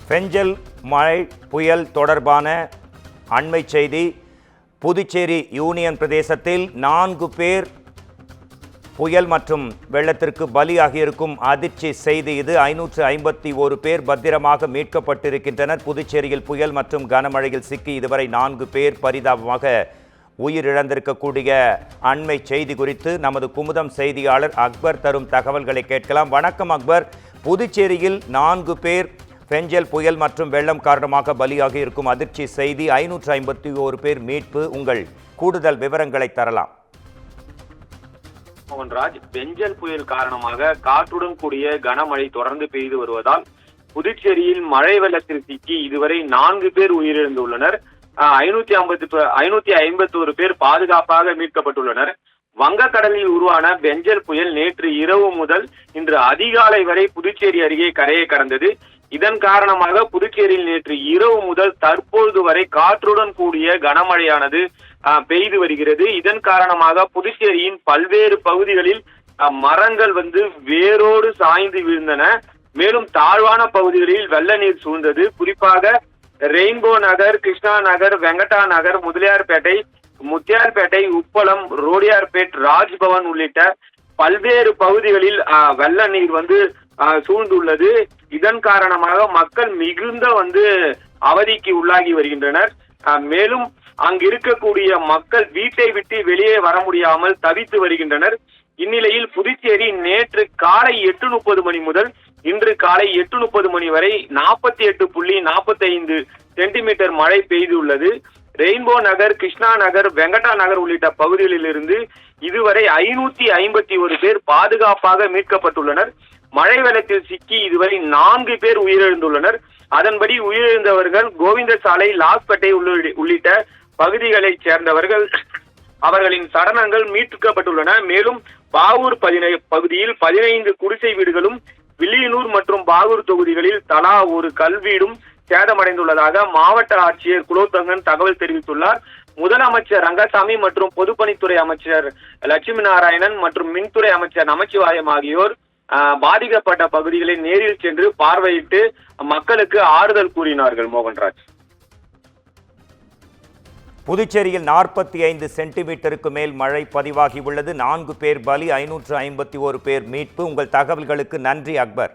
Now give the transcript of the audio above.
பெஞ்சல் மழை புயல் தொடர்பான அண்மை செய்தி. புதுச்சேரி யூனியன் பிரதேசத்தில் 4 பேர் புயல் மற்றும் வெள்ளத்திற்கு பலியாகியிருக்கும் அதிர்ச்சி செய்தி இது. 551 பேர் பத்திரமாக மீட்கப்பட்டிருக்கின்றனர். புதுச்சேரியில் புயல் மற்றும் கனமழையில் சிக்கி இதுவரை 4 பேர் பரிதாபமாக உயிரிழந்திருக்கக்கூடிய அண்மை செய்தி குறித்து நமது குமுதம் செய்தியாளர் அக்பர் தரும் தகவல்களை கேட்கலாம். வணக்கம் அக்பர். புதுச்சேரியில் 4 பேர் பெஞ்சல் புயல் மற்றும் வெள்ளம் காரணமாக பலியாகி இருக்கும் அதிர்ச்சி செய்தி. 551 பேர் மீட்பு. உங்கள் கூடுதல் விவரங்களை தரலாம். மோகன்ராஜ், பெஞ்சல் புயல் காரணமாக காற்றுடன் கூடிய கனமழை தொடர்ந்து பெய்து வருவதால் புதுச்சேரியில் மழை வெள்ளத்தில் சிக்கி இதுவரை 4 பேர் உயிரிழந்துள்ளனர். 551 பேர் பாதுகாப்பாக மீட்கப்பட்டுள்ளனர். வங்கக்கடலில் உருவான பெஞ்சல் புயல் நேற்று இரவு முதல் இன்று அதிகாலை வரை புதுச்சேரி அருகே கரையை கடந்தது. இதன் காரணமாக புதுச்சேரியில் நேற்று இரவு முதல் தற்பொழுது வரை காற்றுடன் கூடிய கனமழையானது பெய்து வருகிறது. இதன் காரணமாக புதுச்சேரியின் பல்வேறு பகுதிகளில் மரங்கள் வேரோடு சாய்ந்து விழுந்தன. மேலும் தாழ்வான பகுதிகளில் வெள்ள நீர் சூழ்ந்தது. குறிப்பாக ரெயின்போ நகர், கிருஷ்ணா நகர், வெங்கடா நகர், முதலியார்பேட்டை, முத்தியார்பேட்டை, உப்பளம், ரோடியார்பேட், ராஜ்பவன் உள்ளிட்ட பல்வேறு பகுதிகளில் வெள்ள நீர் சூழ்ந்துள்ளது. இதன் காரணமாக மக்கள் மிகுந்த அவதிக்கு உள்ளாகி வருகின்றனர். மேலும் அங்கு இருக்கக்கூடிய மக்கள் வீட்டை விட்டு வெளியே வர முடியாமல் தவித்து வருகின்றனர். இந்நிலையில் புதுச்சேரி நேற்று காலை 8:30 மணி முதல் இன்று காலை 8:30 மணி வரை 48.45 சென்டிமீட்டர் மழை பெய்துள்ளது. ரெயின்போ நகர், கிருஷ்ணா நகர், வெங்கடா நகர் உள்ளிட்ட பகுதிகளில் இருந்து இதுவரை 551 பேர் பாதுகாப்பாக மீட்கப்பட்டுள்ளனர். மழை வெள்ளத்தில் சிக்கி இதுவரை 4 பேர் உயிரிழந்துள்ளனர். அதன்படி உயிரிழந்தவர்கள் கோவிந்தசாலை, லாஸ்பேட்டை உள்ளிட்ட பகுதிகளைச் சேர்ந்தவர்கள். அவர்களின் சடலங்கள் மீட்கப்பட்டுள்ளன. மேலும் பாகூர் பகுதியில் 15 குடிசை வீடுகளும், வில்லியனூர் மற்றும் பாகூர் தொகுதிகளில் தலா ஒரு கல்வீடும் சேதமடைந்துள்ளதாக மாவட்ட ஆட்சியர் குலோத்தங்கன் தகவல் தெரிவித்துள்ளார். முதலமைச்சர் ரங்கசாமி மற்றும் பொதுப்பணித்துறை அமைச்சர் லட்சுமி நாராயணன் மற்றும் மின்துறை அமைச்சர் நமச்சிவாயம் ஆகியோர் பாதிக்கப்பட்ட பகுதிகளை நேரில் சென்று பார்வையிட்டு மக்களுக்கு ஆறுதல் கூறினார்கள். மோகன்ராஜ், புதுச்சேரியில் 45 சென்டிமீட்டருக்கு மேல் மழை பதிவாகியுள்ளது. 4 பேர் பலி, 551 பேர் மீட்பு. உங்கள் தகவல்களுக்கு நன்றி அக்பர்.